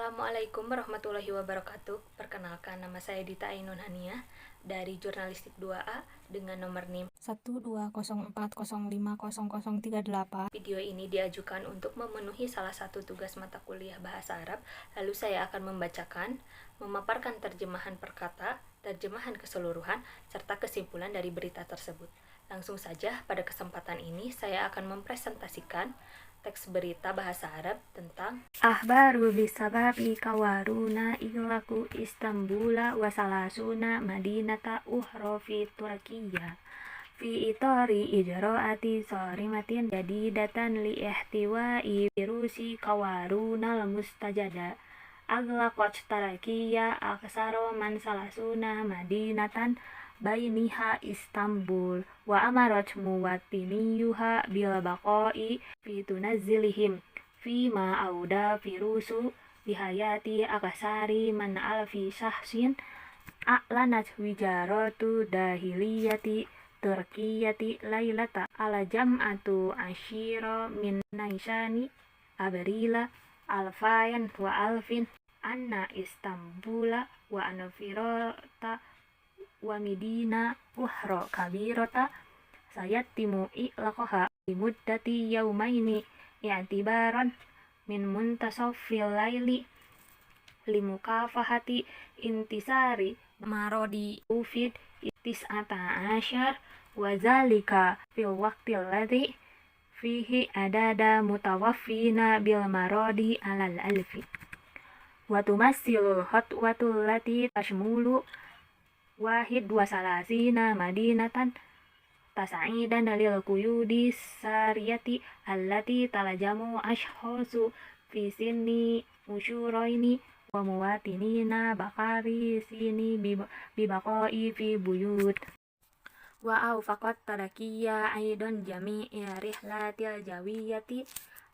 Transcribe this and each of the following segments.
Assalamualaikum warahmatullahi wabarakatuh. Perkenalkan, nama saya Dita Ainun Haniah dari Jurnalistik 2A dengan nomor NIM 12040500038. Video ini diajukan untuk memenuhi salah satu tugas mata kuliah bahasa Arab. Lalu saya akan membacakan, memaparkan terjemahan perkata, terjemahan keseluruhan, serta kesimpulan dari berita tersebut. Langsung saja, pada kesempatan ini saya akan mempresentasikan teks berita bahasa Arab tentang Ahbaru bisababi kawaruna ilaku Istanbula wasalasuna madinata uhra fi Turkiya fi itori ijro'ati sorimatin jadidatan li ihtiwa'i virusi kawaruna mustajada aglaqat Turkiya aksaro man salasuna madinatan bainiha Istanbul wa amarat muwatiniyuha bil baqa'i fi tunazzilihim fi ma auda virusu bihayati akasari man alfi syahsin a'lanat wijaratu dahiliyati Turkiyati lailata ala jam'atu asyira min naisani abrila alfayan wa alfin anna Istanbula wa anfirata wa midina uhra kabirata sayatimu i'laqaha limuddati yaumaini i'tibaran min muntasafil laili limukafahati intisari marodi ufid tis'ata asyar wa zalika fil waqtil ladzi fihi adada mutawaffina bil marodi alal alfi wa tumassilul khatwatul lati tashmulu wahid wasalasina madinatan tasa'idan lil quyudi sariyati allati talajamu ashkhasu fi sinni usyuraini wa muwatinina bakari sini bibaqai fi buyut wa awfaqat tarakiya aidan jami'i rihlatil jawiyati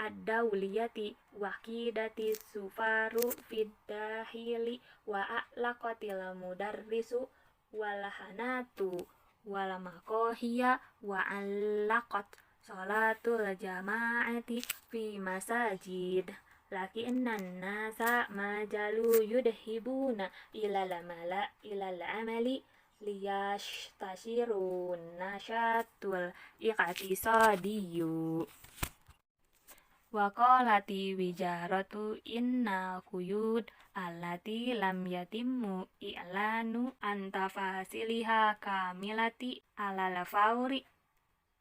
ad-dawliyati waqidati sufaru fid dahili wa a'laqatil mudarrisu walahanatu walamaqohiya wa allaqat salatul jama'ati fi masajid lakinnan nasa majalu yudhibuna ilal amali liyashtashirun nashatul iqtisadiyu wa qalati wijaratu inna quyud allati lam yatimmu i'lanu antafasiliha kamilati alal fauri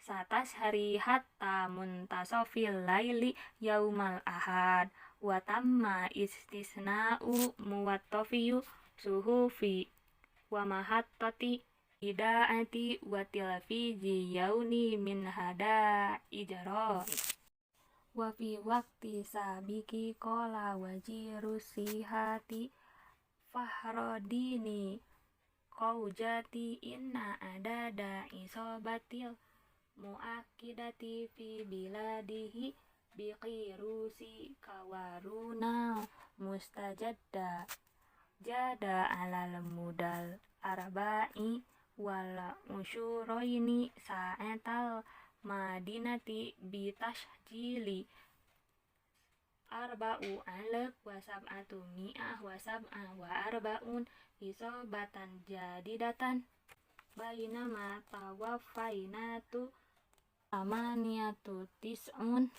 satashari hatta muntasofil laili yaumal ahad wa tamma istisna'u muwattafiyu suhufi wa mahattati idaati wa tilafiji yauni min hada ijra'i wa fi waqti sabiki qala wajiru sihati fahrodini qaujati inna adada isobatil muakidati fi biladihi biqirusi kawaruna mustajadda jada alal mudal arba'i wal usyuraini sa'atal madinati bitashjili arba'u alaf wa sab'atu mi'ah wa sab'a wa arba'un isobatan jadidatan bainama tawaffainatu amaniyatu tis'un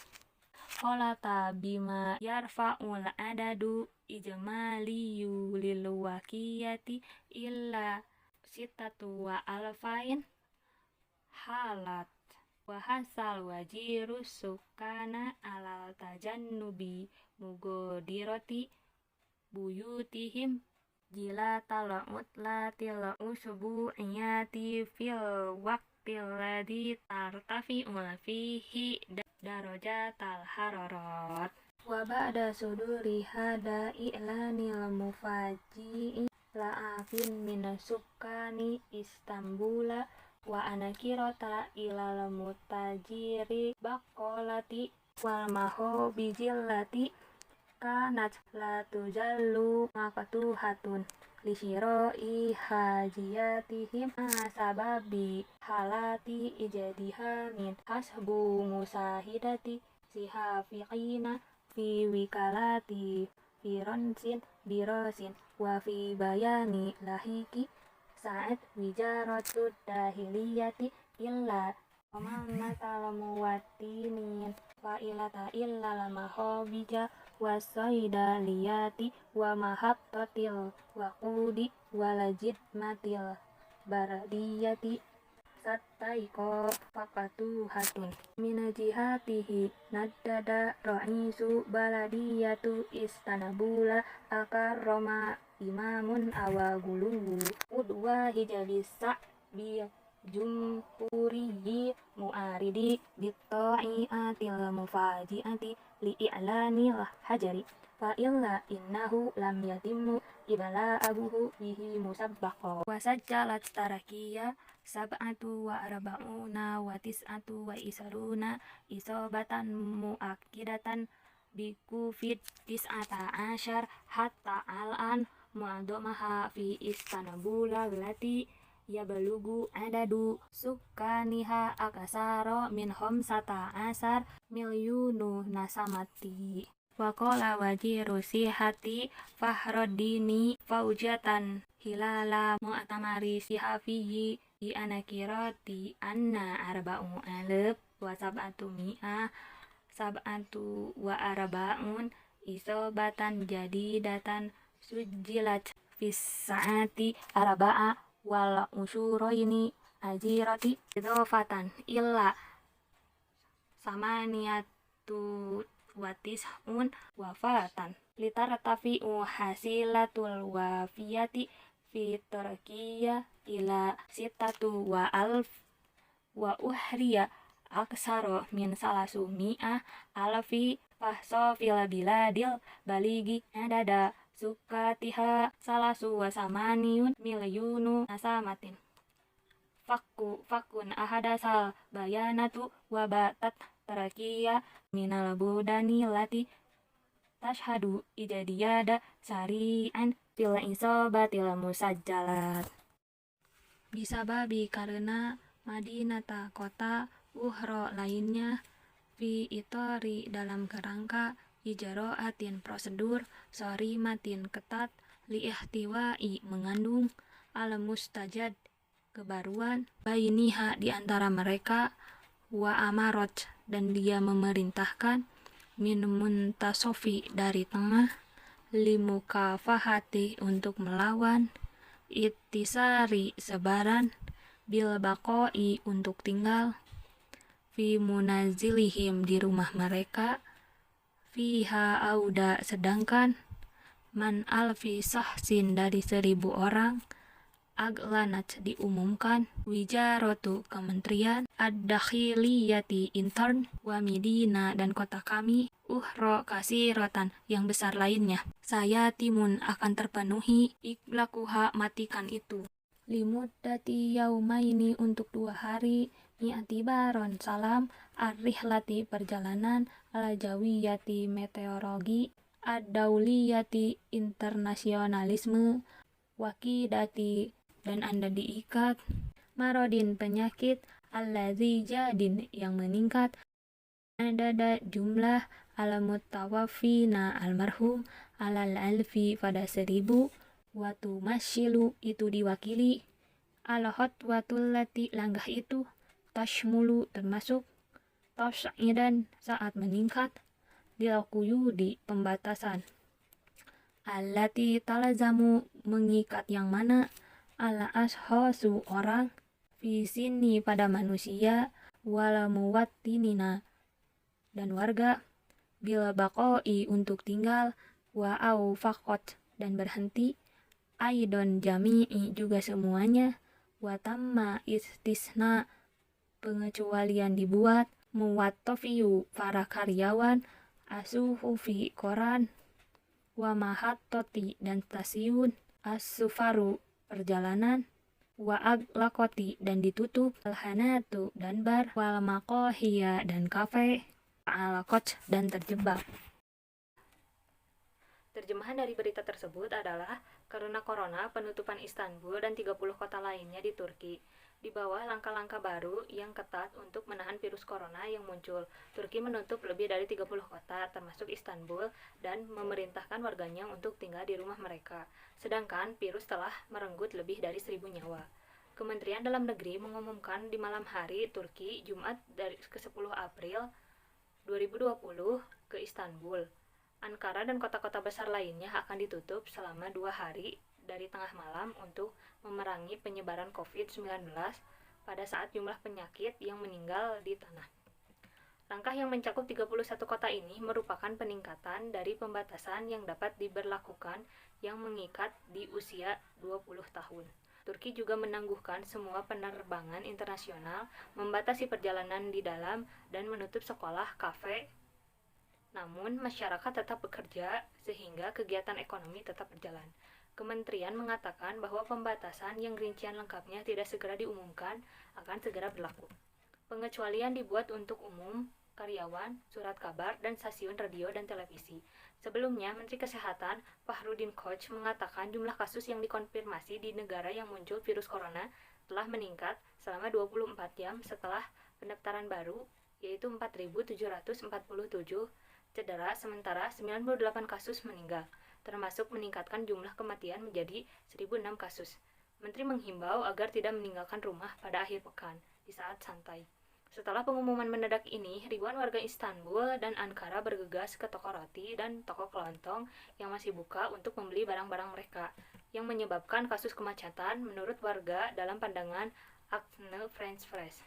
qolata bima yarfa'ul adadu ijmaliyu lil waqiyati illa sitatu wa alfain halat wa hasal wajiru sukana alal tajannubi mugodiroti buyutihim jila tala'utlatil usbu'iyati fil waqtil ladhi tartafi'ul fihi darajatal hararat wa ba'da suduri hada i'lanil mufaji'i la'afin minasukani Istanbula wa anakirota ilal mutajiri bakolati wal maho bijillati kanat la tujallu makatuhatun lisyiroi hajiyatihim sababi halati ijadiha min hasbu musahidati sihafiqina fi wikalati fironsin birosin wa fi bayani lahiki saat wijaratu dahiliyati illa matal muwattinin wa ilata illa lamahobija wa saidaliyati wa mahattatil wa qudi walajid matil baradiyati sattaiko fakatu hatun minajihatihi naddada ra'isu baladiyatu istanabula akarroma imamun awaguluhu udwa hijabisa bi jumhuriyi mu'aridi bitta'iatil mufaji'ati li'a'lanil hajari fa illa innahu lam yatimmu ibala'abuhu bihi musabbaqa wa sajjalat tarakiya sab'atu wa arba'una wa tis'atu wa isaruna isobatan mu'akidatan bikufid tis'ata asyar hatta al'an mu'adomaha fi istanabula lati yabalugu adadu sukaniha akasaro min khamsata asar milyunu nasamati waqala wajiru sihati fahroddini faujatan hilala mu'tamari sihafiyi di anakirati anna arba'u alif wa sab'atu mi'ah sab'atu wa arba'un isobatan jadidatan sujjilat fis sa'ati arba'a wal usyuraini ajirati idhofatan illa samaniyatu watis'un wafatan litartafi'u hasilatul wafiyati fi Turkiya ila sitatu wa alf wa uhriya aksaro min salasu mi'ah alfi fahso fil biladil baligi adada sukatiha salasu wa samaniyun milyunu nasamatin fakun ahadasal bayanatu wa batat tarakiya minal budani lati tashhadu ijadiyada sari'an fil isobatil musajjalat bisa babi karena Madinata kota uhro lainnya fi itori dalam kerangka ijro'atin prosedur sorry matin ketat liihtiwa'i mengandung al mustajad kebaruan bainiha di antara mereka wa amarot dan dia memerintahkan min muntasofi dari tengah limukafahati untuk melawan ittisari sebaran bil baqoi untuk tinggal fi munazilihim di rumah mereka fiha auda sedangkan man alfi sahsin dari 1000 orang aglanat diumumkan wijaratu kementerian ad-dakhiliyati intern wa midina dan kota kami uhro kasirotan yang besar lainnya saya timun akan terpenuhi iklakuha matikan itu limuddati yaumaini untuk 2 hari ni'atibaron salam ar-rihlati perjalanan al-jawiyati meteorologi ad-dauliyati internasionalisme wakidati dan Anda diikat marodin penyakit allazi jadin yang meningkat adada jumlah al-mutawafina almarhum alal alfi pada 1000 watu masyilu itu diwakili al-khotwatul lati langkah itu tashmulu termasuk tas'idan saat meningkat dilakuyudi pembatasan allati talazamu mengikat yang mana ala ashosu orang fi sini pada manusia wala muwattinina dan warga bil baqoi untuk tinggal wa au faqat dan berhenti aidon jami'i juga semuanya wa tamma istisna pengecualian dibuat muwattafiyu para karyawan asuhu fi koran wa mahattoti dan stasiun as-sufaru perjalanan wa aglaqoti dan ditutup alhanatu dan bar wal maqahiya dan kafe alaqot dan terjebak. Terjemahan dari berita tersebut adalah karena corona penutupan Istanbul dan 30 kota lainnya di Turki Di bawah langkah-langkah baru yang ketat untuk menahan virus corona yang muncul, Turki menutup lebih dari 30 kota, termasuk Istanbul, dan memerintahkan warganya untuk tinggal di rumah mereka. Sedangkan virus telah merenggut lebih dari 1.000 nyawa. Kementerian Dalam Negeri mengumumkan di malam hari Turki, Jumat dari ke-10 April 2020 ke Istanbul, Ankara dan kota-kota besar lainnya akan ditutup selama 2 hari dari tengah malam untuk memerangi penyebaran COVID-19 pada saat jumlah penyakit yang meninggal di tanah. Langkah yang mencakup 31 kota ini merupakan peningkatan dari pembatasan yang dapat diberlakukan yang mengikat di usia 20 tahun. Turki juga menangguhkan semua penerbangan internasional, membatasi perjalanan di dalam, dan menutup sekolah, kafe. Namun, masyarakat tetap bekerja sehingga kegiatan ekonomi tetap berjalan. Kementerian mengatakan bahwa pembatasan yang rincian lengkapnya tidak segera diumumkan akan segera berlaku. Pengecualian dibuat untuk umum, karyawan, surat kabar, dan stasiun radio dan televisi. Sebelumnya, Menteri Kesehatan Fahruddin Koch mengatakan jumlah kasus yang dikonfirmasi di negara yang muncul virus corona telah meningkat selama 24 jam setelah pendaftaran baru, yaitu 4.747 cedera, sementara 98 kasus meninggal, termasuk meningkatkan jumlah kematian menjadi 1.006 kasus. Menteri menghimbau agar tidak meninggalkan rumah pada akhir pekan, di saat santai. Setelah pengumuman mendadak ini, ribuan warga Istanbul dan Ankara bergegas ke toko roti dan toko kelontong yang masih buka untuk membeli barang-barang mereka, yang menyebabkan kasus kemacetan menurut warga dalam pandangan Akne French Press.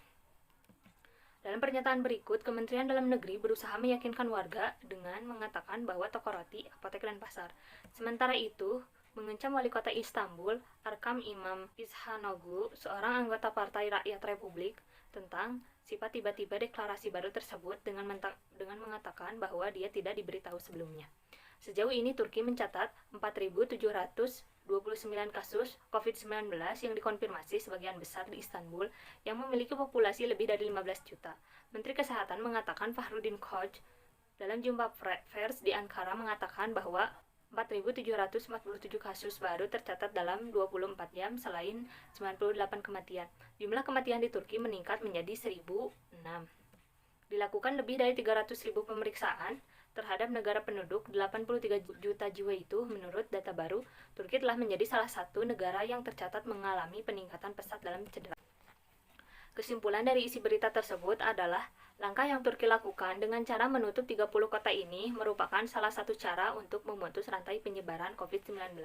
Dalam pernyataan berikut, Kementerian Dalam Negeri berusaha meyakinkan warga dengan mengatakan bahwa toko roti, apotek, dan pasar. Sementara itu, mengancam wali kota Istanbul, Arkam Imam Ishanoglu, seorang anggota Partai Rakyat Republik, tentang sifat tiba-tiba deklarasi baru tersebut dengan mengatakan bahwa dia tidak diberitahu sebelumnya. Sejauh ini, Turki mencatat 4.729 kasus COVID-19 yang dikonfirmasi sebagian besar di Istanbul, yang memiliki populasi lebih dari 15 juta. Menteri Kesehatan mengatakan Fahruddin Koch dalam jumpa pers di Ankara mengatakan bahwa 4.747 kasus baru tercatat dalam 24 jam selain 98 kematian. Jumlah kematian di Turki meningkat menjadi 1.006. Dilakukan lebih dari 300.000 pemeriksaan terhadap negara penduduk 83 juta jiwa itu. Menurut data baru, Turki telah menjadi salah satu negara yang tercatat mengalami peningkatan pesat dalam cedera. Kesimpulan dari isi berita tersebut adalah langkah yang Turki lakukan dengan cara menutup 30 kota ini merupakan salah satu cara untuk memutus rantai penyebaran COVID-19.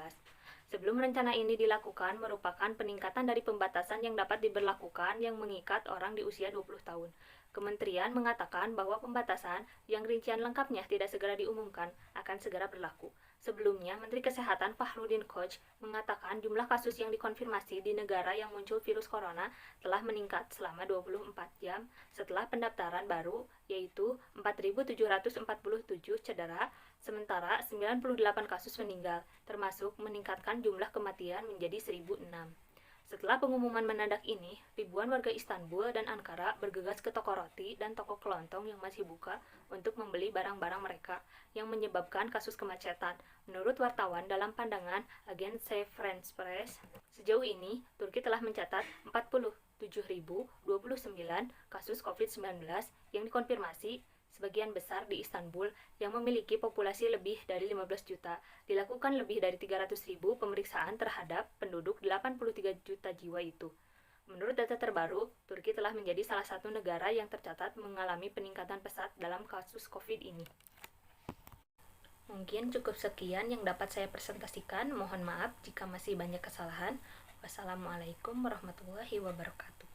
Sebelum rencana ini dilakukan merupakan peningkatan dari pembatasan yang dapat diberlakukan yang mengikat orang di usia 20 tahun. Kementerian mengatakan bahwa pembatasan yang rincian lengkapnya tidak segera diumumkan akan segera berlaku. Sebelumnya, Menteri Kesehatan Fahruddin Koch mengatakan jumlah kasus yang dikonfirmasi di negara yang muncul virus corona telah meningkat selama 24 jam setelah pendaftaran baru, yaitu 4.747 cedera, sementara 98 kasus meninggal, termasuk meningkatkan jumlah kematian menjadi 1.006. Setelah pengumuman mendadak ini, ribuan warga Istanbul dan Ankara bergegas ke toko roti dan toko kelontong yang masih buka untuk membeli barang-barang mereka, yang menyebabkan kasus kemacetan. Menurut wartawan dalam pandangan agensi French Press, sejauh ini Turki telah mencatat 47.029 kasus COVID-19 yang dikonfirmasi, sebagian besar di Istanbul yang memiliki populasi lebih dari 15 juta. Dilakukan lebih dari 300.000 pemeriksaan terhadap penduduk 83 juta jiwa itu. Menurut data terbaru, Turki telah menjadi salah satu negara yang tercatat mengalami peningkatan pesat dalam kasus COVID ini. Mungkin cukup sekian yang dapat saya presentasikan. Mohon maaf jika masih banyak kesalahan. Wassalamualaikum warahmatullahi wabarakatuh.